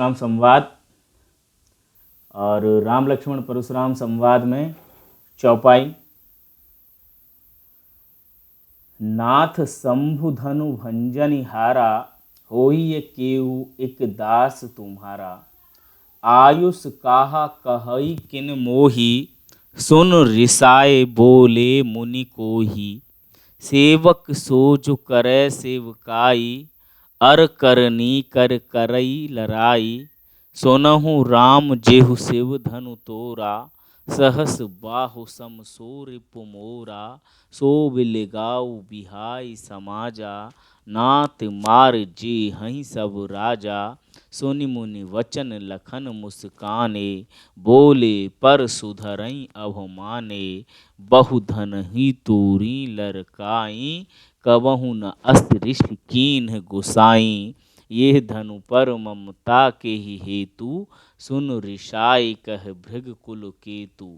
राम संवाद और राम लक्ष्मण परशुराम संवाद में चौपाई। नाथ शंभु धनु भंजनि हारा, होई ये केहू एक दास तुम्हारा। आयुष काहा कहई किन मोही, सुन रिसाए बोले मुनि कोही। सेवक सो जो करे सेवकाई, अर करनी कर करई लराई। सोनहु राम जेहु शिव धनु तोरा, सहस बाहु सम सूर्य पुमोरा। सो बिलगाऊ बिहाई समाजा, नाथ मार जे हई सब राजा। सुनि मुनि वचन लखन मुस्काने, बोले पर सुधरई अवमाने। बहुधन ही तूरी लरकाई, कबहु न अस्त्रिश कीन्ह गुसाई। ये धनु पर ममता के ही हेतु, सुन रिसाई कह भृग कुल केतु।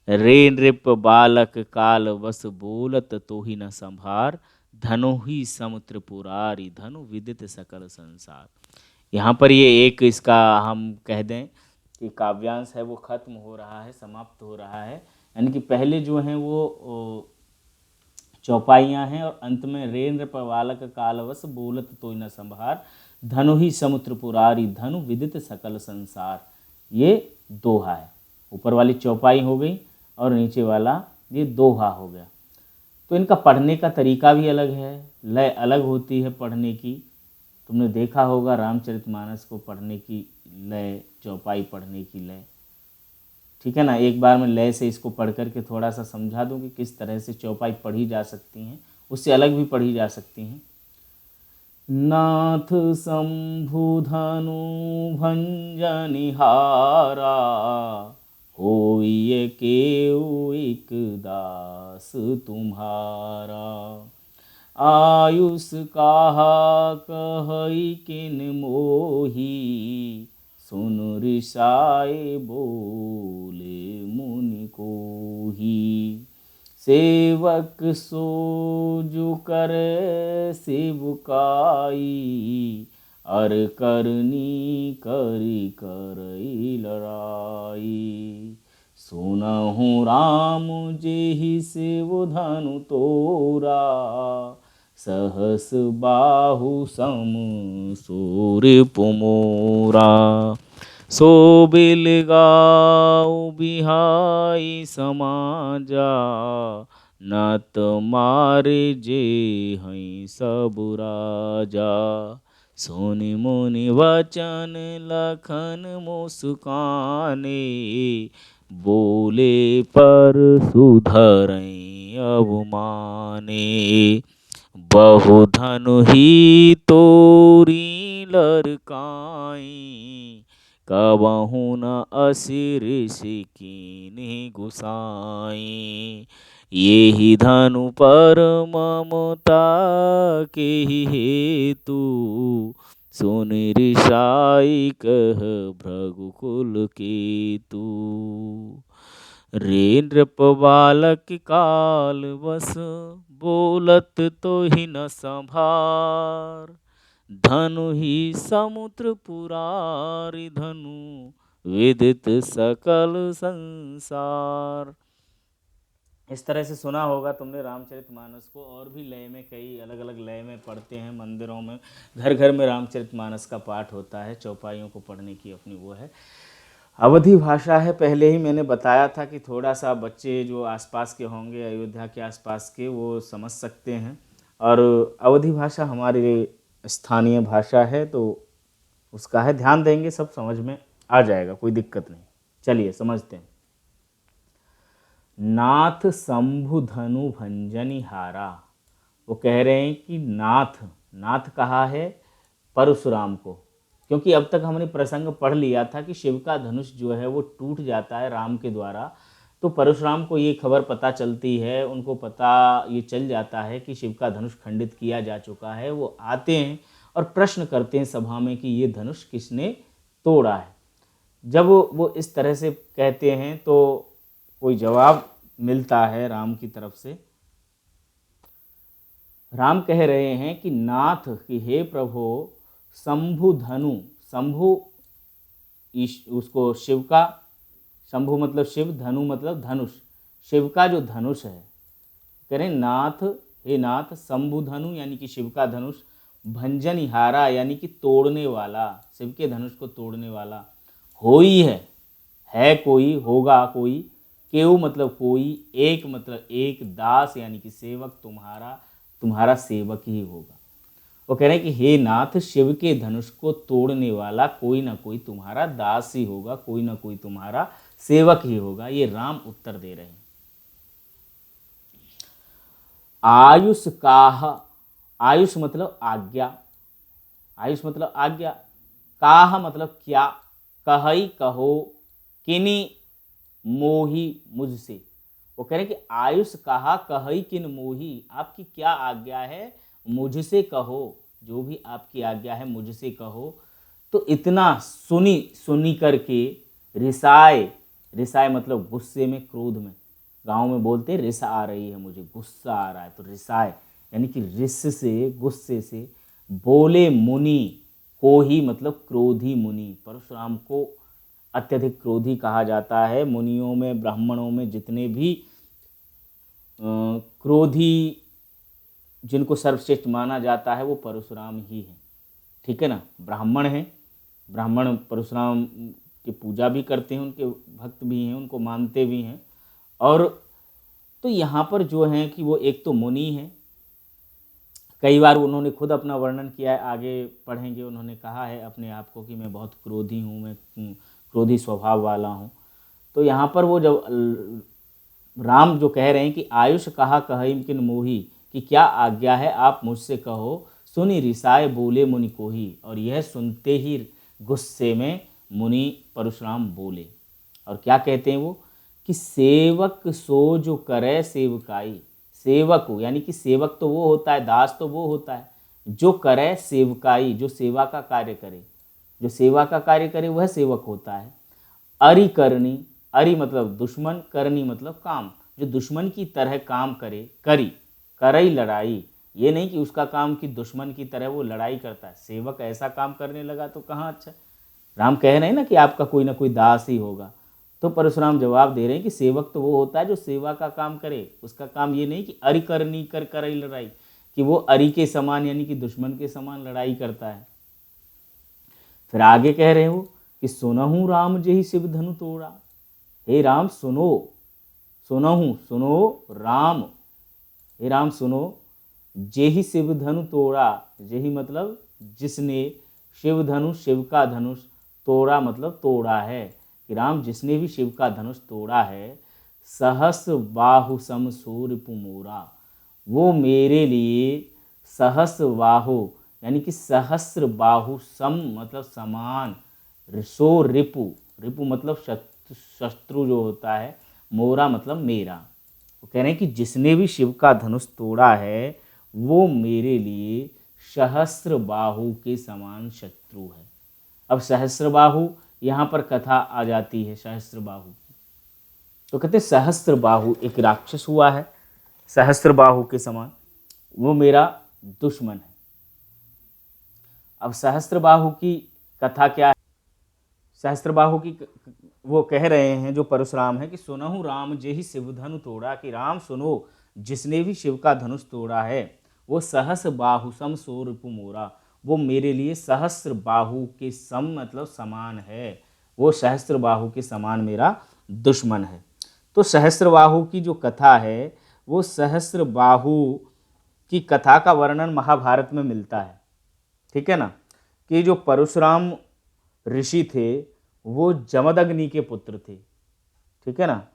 रे नृप बालक काल वस बोलत तोहि न संभार। धनु ही सम त्रिपुरारी, धनु विदित सकल संसार। यहाँ पर ये एक इसका हम कह दें कि काव्यांश है वो खत्म हो रहा है, समाप्त हो रहा है। यानी कि पहले जो हैं वो चौपाइयाँ हैं और अंत में रे नृप बालक कालवश बोलत तोहि न संभार। धनु ही समुद्र पुरारी, धनु विदित सकल संसार। ये दोहा है। ऊपर वाली चौपाई हो गई और नीचे वाला ये दोहा हो गया। तो इनका पढ़ने का तरीका भी अलग है, लय अलग होती है पढ़ने की। तुमने देखा होगा रामचरितमानस को पढ़ने की लय, चौपाई पढ़ने की लय, ठीक है ना। एक बार मैं लय से इसको पढ़ करके थोड़ा सा समझा दूं कि किस तरह से चौपाई पढ़ी जा सकती हैं, उससे अलग भी पढ़ी जा सकती हैं। नाथ शंभु धनु भंजनि हारा, होई केहू एक दास तुम्हारा। आयुष काहा कहई किन मोही, सुन रिसाए बोले मुनि कोही। सेवक सो जो करे सेवकाई, अर करनी करी करई लड़ाई। सुनहु राम जेहि शिव धनु तोरा, सहस बाहु सम सूर्य पुमोरा। सो बिलगाऊ बिहाई समाजा, नत मारे जे हई सब राजा। सुनि मुनि वचन लखन मुस्काने, बोले पर सुधरई अवमाने। बहुधनु ही तोरी लरकाई, कबहु न असिरिस कीन्ह गुसाई। येहि धनु पर ममता के ही हेतु, सुन रिसाई कह भृगुकुल केतु। रे नृप बालक काल वस बोलत तोहि न संभार। धनु ही समुद्र पुरारी, धनु विदित सकल संसार। इस तरह से सुना होगा तुमने रामचरितमानस को। और भी लय में, कई अलग अलग लय में पढ़ते हैं मंदिरों में, घर घर में रामचरितमानस का पाठ होता है। चौपाइयों को पढ़ने की अपनी वो है। अवधी भाषा है, पहले ही मैंने बताया था कि थोड़ा सा बच्चे जो आसपास के होंगे, अयोध्या के आसपास के, वो समझ सकते हैं। और अवधी भाषा हमारी स्थानीय भाषा है, तो उसका है, ध्यान देंगे सब समझ में आ जाएगा, कोई दिक्कत नहीं। चलिए समझते हैं। नाथ शंभु धनु भंजनि हारा। वो कह रहे हैं कि नाथ, नाथ कहा है परशुराम को, क्योंकि अब तक हमने प्रसंग पढ़ लिया था कि शिव का धनुष जो है वो टूट जाता है राम के द्वारा। तो परशुराम को ये खबर पता चलती है, उनको पता ये चल जाता है कि शिव का धनुष खंडित किया जा चुका है। वो आते हैं और प्रश्न करते हैं सभा में कि ये धनुष किसने तोड़ा है। जब वो इस तरह से कहते हैं तो कोई जवाब मिलता है राम की तरफ से। राम कह रहे हैं कि नाथ कि हे प्रभु, शंभु धनु, शंभु उसको शिव का, शंभु मतलब शिव, धनु मतलब धनुष, शिव का जो धनुष है, करें नाथ, हे नाथ, शंभु धनु यानी कि शिव का धनुष, भंजनिहारा यानी कि तोड़ने वाला, शिव के धनुष को तोड़ने वाला, होई है कोई, होगा कोई, केहू मतलब कोई, एक मतलब एक, दास यानी कि सेवक, तुम्हारा सेवक ही होगा। वो कह रहे हैं कि हे नाथ, शिव के धनुष को तोड़ने वाला कोई ना कोई तुम्हारा दास ही होगा, कोई ना कोई तुम्हारा सेवक ही होगा। ये राम उत्तर दे रहे हैं। आयुष काह, आयुष मतलब आज्ञा, आयुष मतलब आज्ञा, काह मतलब क्या, कहई कहो, किनी मोही मुझसे। वो कह रहे हैं कि आयुष कहा, कहई किन मोही, आपकी क्या आज्ञा है, मुझसे कहो, जो भी आपकी आज्ञा है मुझसे कहो। तो इतना सुनी करके रिसाए, रिसाए मतलब गुस्से में, क्रोध में, गांव में बोलते रिस आ रही है मुझे, गुस्सा आ रहा है, तो रिसाए यानी कि रिस से, गुस्से से, बोले मुनि को ही मतलब क्रोधी मुनि। परशुराम को अत्यधिक क्रोधी कहा जाता है। मुनियों में, ब्राह्मणों में जितने भी क्रोधी जिनको सर्वश्रेष्ठ माना जाता है वो परशुराम ही है। ठीक है ना, ब्राह्मण हैं, ब्राह्मण परशुराम की पूजा भी करते हैं, उनके भक्त भी हैं, उनको मानते भी हैं। और तो यहाँ पर जो है कि वो एक तो मुनि है, कई बार उन्होंने खुद अपना वर्णन किया है, आगे पढ़ेंगे, उन्होंने कहा है अपने आप को कि मैं बहुत क्रोधी हूँ, मैं क्रोधी स्वभाव वाला हूँ। तो यहाँ पर वो जब राम जो कह रहे हैं कि आयुष कहा कहई किन मोही, कि क्या आज्ञा है आप मुझसे कहो, सुनी रिसाए बोले मुनि को ही, और यह सुनते ही गुस्से में मुनि परशुराम बोले। और क्या कहते हैं वो, कि सेवक सो जो करे सेवकाई, सेवक हो यानी कि सेवक तो वो होता है, दास तो वो होता है जो करे सेवकाई, जो सेवा का कार्य करे, जो सेवा का कार्य करे वह सेवक होता है। अरि करनी, अरि मतलब दुश्मन, करनी मतलब काम, जो दुश्मन की तरह काम करे, करई लड़ाई, ये नहीं कि उसका काम कि दुश्मन की तरह वो लड़ाई करता है, सेवक ऐसा काम करने लगा तो कहाँ अच्छा। राम कह रहे हैं ना कि आपका कोई ना कोई दास ही होगा। तो परशुराम जवाब दे रहे हैं कि सेवक तो वो होता है जो सेवा का काम करे, उसका काम ये नहीं कि अरि करनी करई लड़ाई, कि वो अरि के समान यानी कि दुश्मन के समान लड़ाई करता है। फिर आगे कह रहे हो कि सुनहु राम जेहि शिव धनु तोड़ा, हे राम सुनो, सुनहु सुनो राम, हे राम सुनो, जेहि शिव धनु तोड़ा, जेहि मतलब जिसने, शिव धनुष शिव का धनुष, तोड़ा मतलब तोड़ा है, कि राम जिसने भी शिव का धनुष तोड़ा है, सहस बाहु सम सो रिपु मोरा, वो मेरे लिए सहस बाहु यानी कि सहस्र बाहु, सम मतलब समान, सो रिपु, रिपु मतलब शत्रु जो होता है, मोरा मतलब मेरा। वो कह रहे हैं कि जिसने भी शिव का धनुष तोड़ा है वो मेरे लिए सहस्र बाहु के समान शत्रु है। अब सहस्र बाहु यहाँ पर कथा आ जाती है सहस्र बाहु, तो कहते सहस्र बाहु एक राक्षस हुआ है सहस्र बाहु के समान, वो मेरा दुश्मन है। अब सहस्र बाहु की कथा क्या है, सहस्र बाहु की वो कह रहे हैं जो परशुराम है कि सुनहु राम जेहि शिव धनु तोड़ा, कि राम सुनो जिसने भी शिव का धनुष तोड़ा है वो सहस बाहु सम सो रिपु मोरा, वो मेरे लिए सहस्र बाहु के सम मतलब समान है, वो सहस्र बाहु के समान मेरा दुश्मन है। तो सहस्र बाहु की जो कथा है वो सहस्र बाहु की कथा का वर्णन महाभारत में मिलता है। ठीक है ना, कि जो परशुराम ऋषि थे वो जमदग्नि के पुत्र थे। ठीक है ना,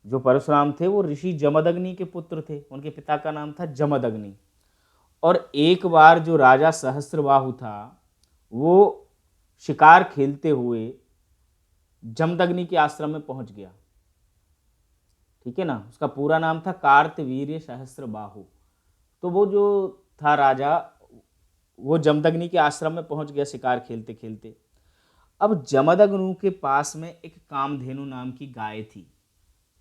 जो परशुराम थे वो ऋषि जमदग्नि के पुत्र थे, उनके पिता का नाम था जमदग्नि। और एक बार जो राजा सहस्रबाहु था वो शिकार खेलते हुए जमदग्नि के आश्रम में पहुंच गया। ठीक है ना, उसका पूरा नाम था कार्तवीर्य सहस्रबाहु। तो वो जो था राजा वो जमदग्नि के आश्रम में पहुंच गया शिकार खेलते खेलते। अब जमदग्नि के पास में एक कामधेनु नाम की गाय थी,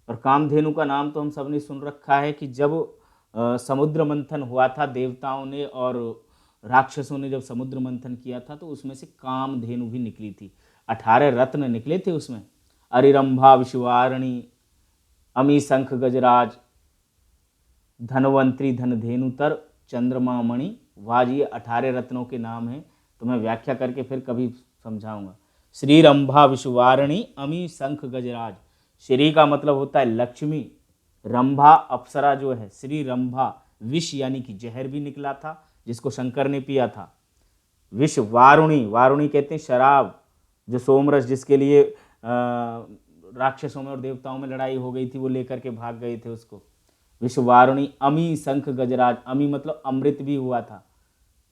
और कामधेनु का नाम तो हम सब ने सुन रखा है कि जब समुद्र मंथन हुआ था, देवताओं ने और राक्षसों ने जब समुद्र मंथन किया था तो उसमें से कामधेनु भी निकली थी। 18 रत्न निकले थे उसमें, अरिरंभा विश्वारणी, अमी शंख गजराज, धनवंतरी, धनधेनुतर, चंद्रमा मणि, वाज। ये 18 रत्नों के नाम हैं, तो मैं व्याख्या करके फिर कभी समझाऊंगा। श्री रंभा विश्वारणी, अमी शंख गजराज। श्री का मतलब होता है लक्ष्मी, रंभा अप्सरा जो है, श्री रंभा, विष यानी कि जहर भी निकला था जिसको शंकर ने पिया था। विष वारुणी, वारुणी कहते हैं शराब, जो सोमरस जिसके लिए राक्षसों में और देवताओं में लड़ाई हो गई थी, वो लेकर के भाग गए थे उसको, विष वारुणी। अमी शंख गजराज, अमी मतलब अमृत भी हुआ था,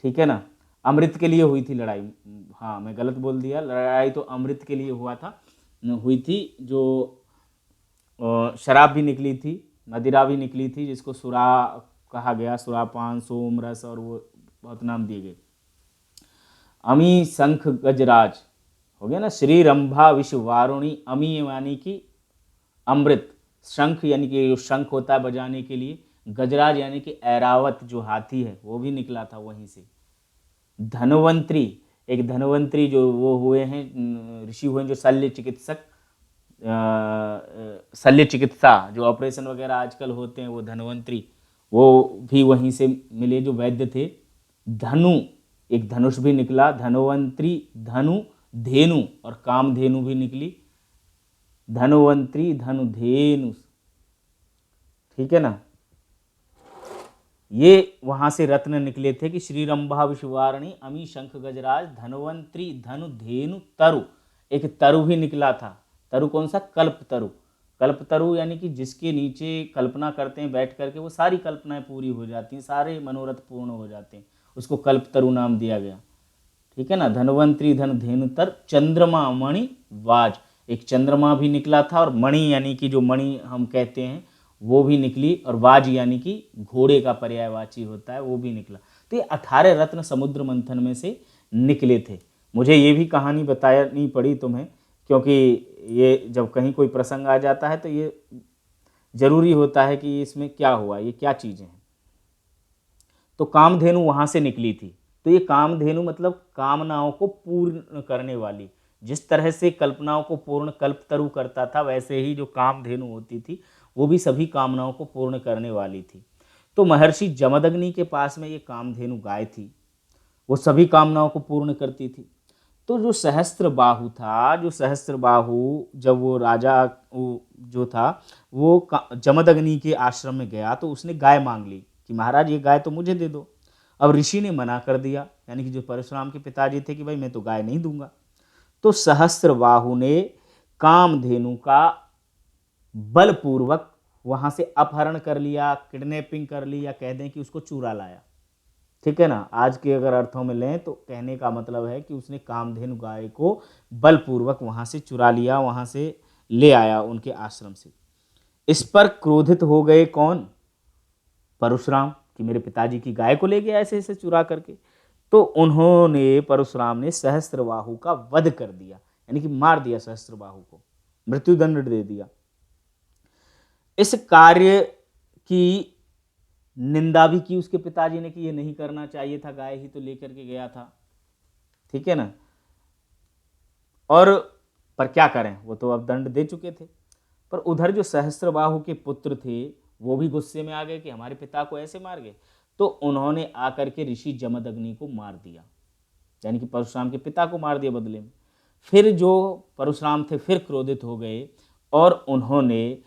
ठीक है ना, अमृत के लिए हुई थी लड़ाई। हाँ मैं गलत बोल दिया, लड़ाई तो अमृत के लिए हुई थी, जो शराब भी निकली थी, मदिरा भी निकली थी, जिसको सुरा कहा गया, सुरापान, सोमरस, और वो बहुत नाम दिए गए। अमी शंख गजराज हो गया ना। श्री रंभा विष वारुणी, अमी यानी कि अमृत, शंख यानी कि जो शंख होता है बजाने के लिए, गजराज यानी कि ऐरावत जो हाथी है वो भी निकला था वहीं से। धनवंतरी, एक धनवंतरी जो वो हुए हैं, ऋषि हुए हैं जो शल्य चिकित्सक, शल्य चिकित्सा जो ऑपरेशन वगैरह आजकल होते हैं, वो धनवंतरी, वो भी वहीं से मिले जो वैद्य थे। धनु, एक धनुष भी निकला, धनवंतरी, धनु, धेनु और कामधेनु भी निकली, धनवंतरी, धनुधेनु, ठीक है ना। ये वहां से रत्न निकले थे कि श्री रंभा विश्वारणी, अमी शंख गजराज, धनवंतरी, धनुधेनु, तरु। एक तरु भी निकला था। तरु कौन सा? कल्प तरु। कल्प तरु यानी कि जिसके नीचे कल्पना करते हैं बैठ करके वो सारी कल्पनाएं पूरी हो जाती हैं, सारे मनोरथ पूर्ण हो जाते हैं, उसको कल्प तरु नाम दिया गया, ठीक है ना। धनवंतरी, धनुधेनु, तर, चंद्रमा मणि, वाज। एक चंद्रमा भी निकला था, और मणि यानी कि जो मणि हम कहते हैं वो भी निकली, और वाज यानी कि घोड़े का पर्यायवाची होता है वो भी निकला। तो ये 18 रत्न समुद्र मंथन में से निकले थे। मुझे ये भी कहानी बतानी पड़ी तुम्हें, क्योंकि ये जब कहीं कोई प्रसंग आ जाता है तो ये जरूरी होता है कि इसमें क्या हुआ, ये क्या चीज़ें हैं। तो कामधेनु वहाँ से निकली थी। तो ये कामधेनु मतलब कामनाओं को पूर्ण करने वाली, जिस तरह से कल्पनाओं को पूर्ण कल्पतरु करता था, वैसे ही जो कामधेनु होती थी वो भी सभी कामनाओं को पूर्ण करने वाली थी। तो महर्षि जमदग्नि के पास में ये कामधेनु गाय थी, वो सभी कामनाओं को पूर्ण करती थी। तो जो सहस्त्र बाहु था, जो सहस्त्र बाहु, जब वो राजा जो था वो जमदग्नि के आश्रम में गया तो उसने गाय मांग ली कि महाराज ये गाय तो मुझे दे दो। अब ऋषि ने मना कर दिया, यानी कि जो परशुराम के पिताजी थे कि भाई मैं तो गाय नहीं दूंगा। तो सहस्त्र बाहु ने कामधेनु का बलपूर्वक वहां से अपहरण कर लिया, किडनैपिंग कर ली, या कह दें कि उसको चुरा लाया, ठीक है ना। आज के अगर अर्थों में लें तो कहने का मतलब है कि उसने कामधेनु गाय को बलपूर्वक वहां से चुरा लिया, वहां से ले आया उनके आश्रम से। इस पर क्रोधित हो गए कौन? परशुराम, कि मेरे पिताजी की गाय को ले गया ऐसे ऐसे चुरा करके। तो उन्होंने, परशुराम ने सहस्त्रबाहु का वध कर दिया, यानी कि मार दिया सहस्त्रबाहु को, मृत्युदंड दे दिया। इस कार्य की निंदा भी की उसके पिताजी ने कि ये नहीं करना चाहिए था, गाय ही तो लेकर के गया था, ठीक है ना। और पर क्या करें, वो तो अब दंड दे चुके थे। पर उधर जो सहस्त्रबाहु के पुत्र थे वो भी गुस्से में आ गए कि हमारे पिता को ऐसे मार गए। तो उन्होंने आकर के ऋषि जमदग्नि को मार दिया, यानी कि परशुराम के पिता को मार दिया बदले में। फिर जो परशुराम थे फिर क्रोधित हो गए और उन्होंने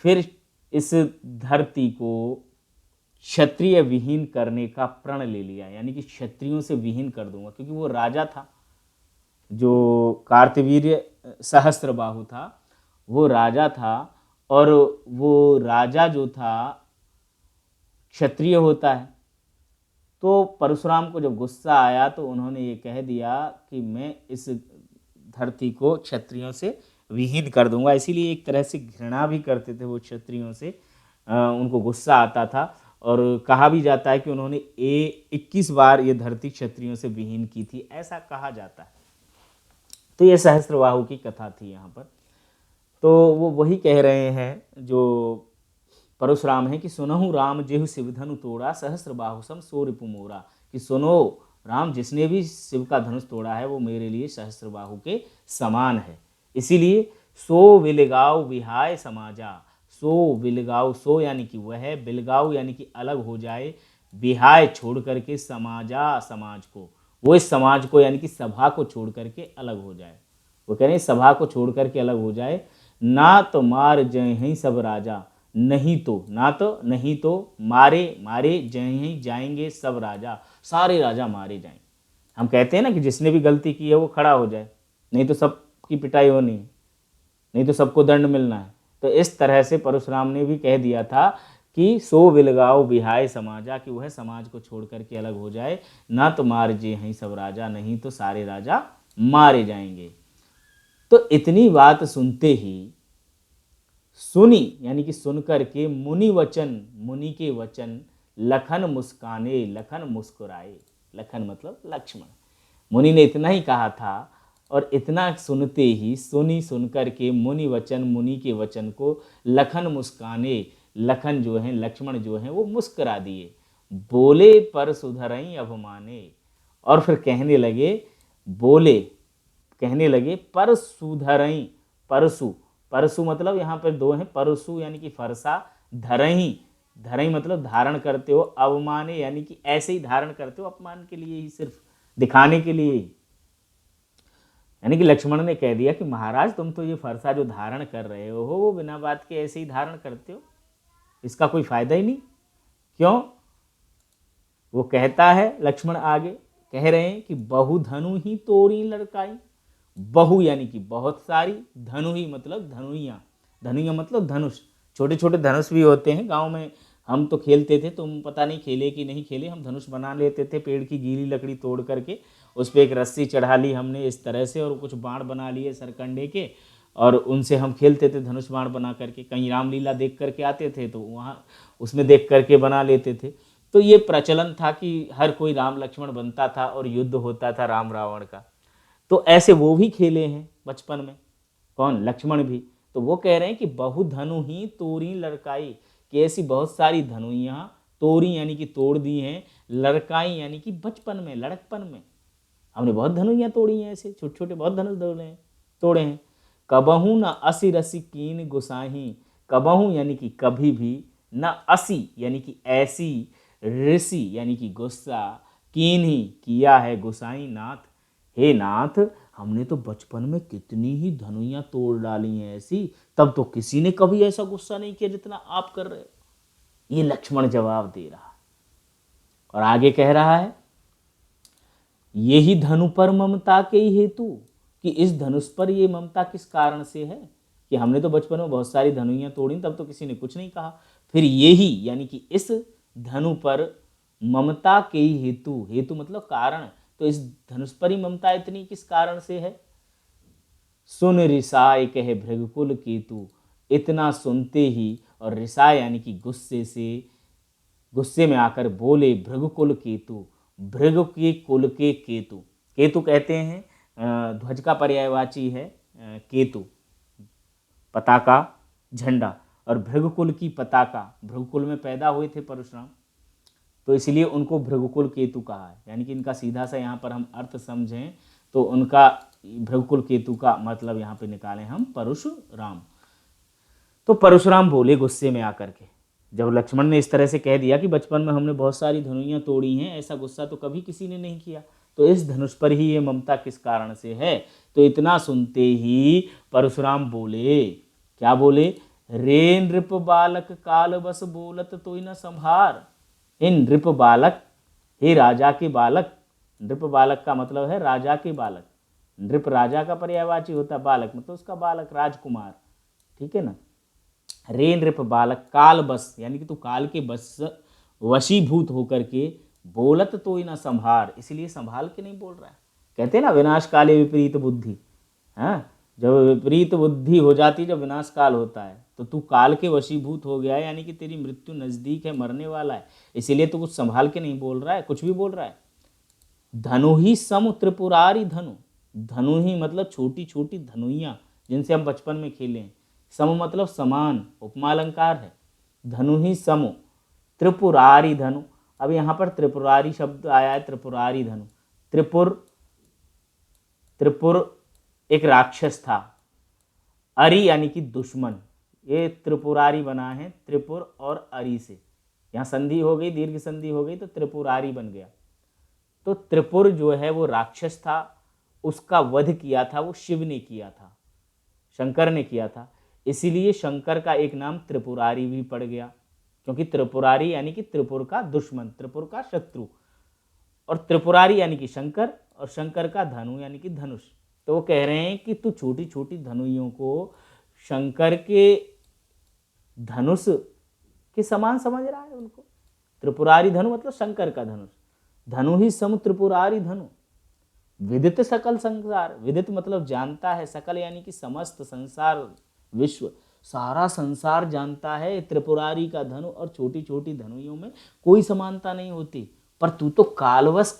फिर इस धरती को क्षत्रिय विहीन करने का प्रण ले लिया, यानी कि क्षत्रियों से विहीन कर दूंगा, क्योंकि वो राजा था, जो कार्तवीर्य सहस्त्रबाहु था वो राजा था, और वो राजा जो था क्षत्रिय होता है। तो परशुराम को जब गुस्सा आया तो उन्होंने ये कह दिया कि मैं इस धरती को क्षत्रियों से विहीन कर दूंगा। इसीलिए एक तरह से घृणा भी करते थे वो क्षत्रियों से, उनको गुस्सा आता था, और कहा भी जाता है कि उन्होंने 21 बार ये धरती क्षत्रियों से विहीन की थी, ऐसा कहा जाता है। तो ये सहस्त्रबाहु की कथा थी यहाँ पर। तो वो वही कह रहे हैं जो परशुराम है कि सुनहु राम जेहु शिवधनु तोड़ा, सहस्त्रबाहु सम सो रिपु मोरा, कि सुनो राम जिसने भी शिव का धनुष तोड़ा है वो मेरे लिए सहस्त्रबाहु के समान है। इसीलिए सो विलगाव विहाय समाजा, सो विलगाव, सो यानी कि वह, बिलगाव यानी कि अलग हो जाए, विहाय छोड़ करके, समाजा समाज को, वो इस समाज को यानी कि सभा को छोड़ करके अलग हो जाए। वो कह रहे हैं सभा को छोड़ करके अलग हो जाए। ना तो मार जय ही सब राजा, नहीं तो, ना तो नहीं तो, मारे मारे जय ही जाएंगे सब राजा, सारे राजा मारे जाएंगे। हम कहते हैं ना कि जिसने भी गलती की है वो खड़ा हो जाए, नहीं तो सबकी पिटाई होनी है, नहीं तो सबको दंड मिलना है। तो इस तरह से परशुराम ने भी कह दिया था कि सो विलगाओ विहाय समाजा, कि वह समाज को छोड़ करके अलग हो जाए। ना तो मार जे हैं सब राजा, नहीं तो सारे राजा मारे जाएंगे। तो इतनी बात सुनते ही सुनी यानी कि सुनकर के मुनि वचन, मुनि के वचन, लखन मुस्काने, लखन मुस्कुराए। लखन मतलब लक्ष्मण। मुनि ने इतना ही कहा था और इतना सुनते ही, सुन करके मुनि वचन, मुनि के वचन को लखन मुस्काने, लखन जो है, लक्ष्मण जो है वो मुस्कुरा दिए। बोले पर सुधरई अभिमाने, और फिर कहने लगे, बोले कहने लगे पर सुधरई, परसु, परसु मतलब यहाँ पर दो हैं, परसु यानी कि फरसा, धरई, धरई मतलब धारण करते हो, अवमाने यानी कि ऐसे ही धारण करते हो, अपमान के लिए ही, सिर्फ दिखाने के लिए ही। यानी कि लक्ष्मण ने कह दिया कि महाराज तुम तो ये फरसा जो धारण कर रहे हो वो बिना बात के ऐसे ही धारण करते हो, इसका कोई फायदा ही नहीं। क्यों? वो कहता है लक्ष्मण आगे, कह रहे हैं कि बहु धनु ही तोड़ी लड़काई। बहु यानी कि बहुत सारी, धनु ही मतलब धनुइया, धनुइया मतलब धनुष, छोटे छोटे धनुष भी होते हैं। गांव में हम तो खेलते थे, तुम पता नहीं खेले कि नहीं खेले, हम धनुष बना लेते थे पेड़ की गीली लकड़ी तोड़ करके, उस पर एक रस्सी चढ़ा ली हमने इस तरह से, और कुछ बाण बना लिए सरकंडे के, और उनसे हम खेलते थे धनुष बाण बना करके। कहीं रामलीला देख करके आते थे तो वहाँ उसमें देख करके बना लेते थे। तो ये प्रचलन था कि हर कोई राम लक्ष्मण बनता था और युद्ध होता था राम रावण का। तो ऐसे वो भी खेले हैं बचपन में, कौन? लक्ष्मण भी। तो वो कह रहे हैं कि बहु धनु ही तोड़ी लड़काई, कि ऐसी बहुत सारी धनुइयाँ, तोड़ी यानी कि तोड़ दी हैं, लड़काई यानी कि बचपन में, लड़कपन में हमने बहुत धनुइयाँ तोड़ी हैं, ऐसे छोटे छोटे बहुत धनुष तोड़े हैं। कबहू न असी रसी कीन गुसाही, कबहू यानी कि कभी भी, न असी यानी कि ऐसी, ऋषि यानी कि गुस्सा, कीन ही किया है, गुसाई नाथ, हे नाथ हमने तो बचपन में कितनी ही धनुइयाँ तोड़ डाली हैं ऐसी, तब तो किसी ने कभी ऐसा गुस्सा नहीं किया जितना आप कर रहे हो। ये लक्ष्मण जवाब दे रहा है और आगे कह रहा है, यही धनु पर ममता के ही हेतु, कि इस धनुष पर ये ममता किस कारण से है, कि हमने तो बचपन में बहुत सारी धनुइयाँ तोड़ी तब तो किसी ने कुछ नहीं कहा, फिर यही यानी कि इस धनु पर ममता के ही हेतु, हेतु मतलब कारण, तो इस धनुष पर ही ममता इतनी किस कारण से है। सुन रिसाय कहे भृगकुल केतु, इतना सुनते ही और रिसाय यानी कि गुस्से से, गुस्से में आकर बोले भृगकुल केतु, भृग के कुल के केतु, केतु कहते हैं ध्वज का पर्यायवाची है, केतु पताका झंडा, और भृगकुल की पताका, भृगकुल में पैदा हुए थे परशुराम, तो इसलिए उनको भृगकुल केतु कहा है। यानी कि इनका सीधा सा यहाँ पर हम अर्थ समझें तो उनका भृगकुल केतु का मतलब यहाँ पे निकालें हम परशुराम। तो परशुराम बोले गुस्से में आकर के, जब लक्ष्मण ने इस तरह से कह दिया कि बचपन में हमने बहुत सारी धनुइयाँ तोड़ी हैं, ऐसा गुस्सा तो कभी किसी ने नहीं किया, तो इस धनुष पर ही ये ममता किस कारण से है। तो इतना सुनते ही परशुराम बोले, क्या बोले, रे नृप बालक काल बस बोलत तो न संभार। इन नृप बालक, हे राजा के बालक, नृप बालक का मतलब है राजा के बालक, नृप राजा का पर्यायवाची होता है, बालक मतलब उसका बालक, राजकुमार, ठीक है ना। रे नृप बालक काल बस यानी कि तू काल के बस वशीभूत होकर के, बोलत तो ही ना संभार, इसलिए संभाल के नहीं बोल रहा है। कहते हैं ना विनाश काले विपरीत बुद्धि, हाँ, जब विपरीत बुद्धि हो जाती, जब विनाश काल होता है, तो तू काल के वशीभूत हो गया है, यानी कि तेरी मृत्यु नजदीक है, मरने वाला है, इसीलिए तू कुछ संभाल के नहीं बोल रहा है, कुछ भी बोल रहा है। धनु ही सम त्रिपुरारी धनु, धनु ही मतलब छोटी छोटी धनुइयाँ जिनसे हम बचपन में खेले हैं, सम मतलब समान, उपमा अलंकार है, धनु ही सम त्रिपुरारी धनु। अब यहाँ पर त्रिपुरारी शब्द आया है, त्रिपुरारी धनु, त्रिपुर, त्रिपुर एक राक्षस था। अरि यानी कि दुश्मन, ये त्रिपुरारी बना है त्रिपुर और अरि से, यहाँ संधि हो गई, दीर्घ संधि हो गई तो त्रिपुरारी बन गया। तो त्रिपुर जो है वो राक्षस था, उसका वध किया था वो शिव ने किया था, शंकर ने किया था, इसीलिए शंकर का एक नाम त्रिपुरारी भी पड़ गया, क्योंकि त्रिपुरारी यानी कि त्रिपुर का दुश्मन, त्रिपुर का शत्रु, और त्रिपुरारी यानी कि शंकर, और शंकर का धनु यानी कि धनुष। तो वो कह रहे हैं कि तू छोटी छोटी धनुइयों को शंकर के धनुष के समान समझ रहा है उनको। त्रिपुरारी धनु मतलब शंकर का धनुष, धनु ही सम त्रिपुरारी धनु, विदित सकल संसार, विदित मतलब जानता है, सकल यानी कि समस्त संसार, विश्व, सारा संसार जानता है त्रिपुरारी का धनु और छोटी छोटी धनुइयों में कोई समानता नहीं होती। पर तू तो कालवश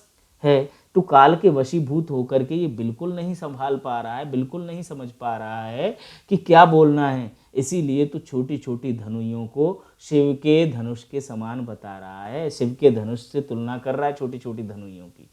है, तू काल के वशीभूत होकर के ये बिल्कुल नहीं संभाल पा रहा है, बिल्कुल नहीं समझ पा रहा है कि क्या बोलना है, इसीलिए तू छोटी छोटी धनुइयों को शिव के धनुष के समान बता रहा है, शिव के धनुष से तुलना कर रहा है छोटी छोटी धनुइयों की।